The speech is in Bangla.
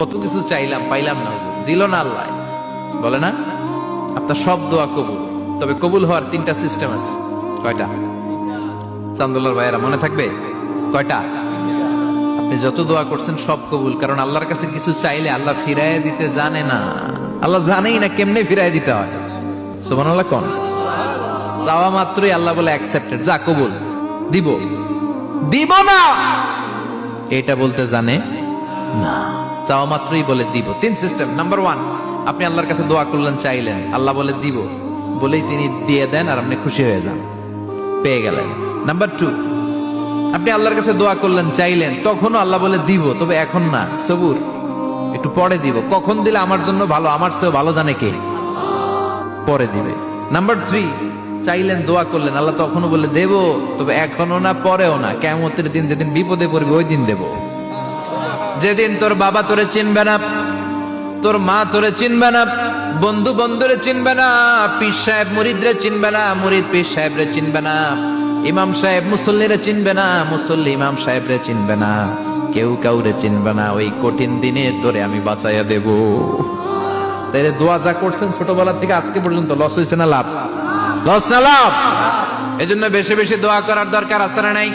কত কিছু চাইলাম, পাইলাম না, দিল না আল্লাহ। বলে না আপনার সব দোয়া কবুল, তবে কবুল হওয়ার 3টা সিস্টেম আছে। কয়টা? চান্দুল্লার ভাইয়েরা মনে থাকবে কয়টা? আপনি যত দোয়া করছেন সব কবুল, কারণ আল্লাহর কাছে কিছু চাইলে আল্লাহ ফিরাইয়া দিতে জানে না। আল্লাহ জানেই না কেমনে ফিরাইয়া দিতে হয়। সুবহানাল্লাহ কোন? চাওয়া মাত্রই আল্লাহ বলে অ্যাকসেপ্টেড, যা কবুল, দিব দিব না এটা বলতে জানে না, চাওয়া মাত্রই বলে দিব। 3 সিস্টেম। নাম্বার 1, আপনি আল্লাহর কাছে দোয়া করলেন, চাইলেন, আল্লাহ বলে দিব, বলেই তিনি দিয়ে দেন আর আপনি খুশি হয়ে যান, পেয়ে গেলেন। নাম্বার 2, আপনি আল্লাহর কাছে দোয়া করলেন, চাইলেন, তখনও আল্লাহ বলে দিব, তবে এখন না, সবুর, একটু পরে দিব। কখন দিলে আমার জন্য ভালো, আমার চেয়ে ভালো জানে কে, পরে দিবে। নাম্বার 3, চাইলেন, দোয়া করলেন, আল্লাহ তখনও বলে দেব, তবে এখনো না, পরেও না, কিয়ামতের দিন যেদিন বিপদে পড়বে ওই দিন দেব। যেদিন তোর বাবা তোরে চিনবে না, তোর মা তোরে চিনবে না, বন্ধু বন্ধুরে চিনবে না, পীর সাহেব মুরিদরে চিনবে না, মুরিদ পীর সাহেবরে চিনবে না, ইমাম সাহেব মুসল্লিরে চিনবে না, মুসল্লি ইমাম সাহেবরে চিনবে না, কেউ কাউরে চিনবে না। ওই কঠিন দিনে তোরে আমি বাঁচাইয়া দেব। তাই দোয়া যা করছেন ছোটবেলা থেকে আজকে পর্যন্ত, লস হয়েছে না লাভ? লস না লাভ? এজন্য বেশি বেশি দোয়া করার দরকার আছে না নাই?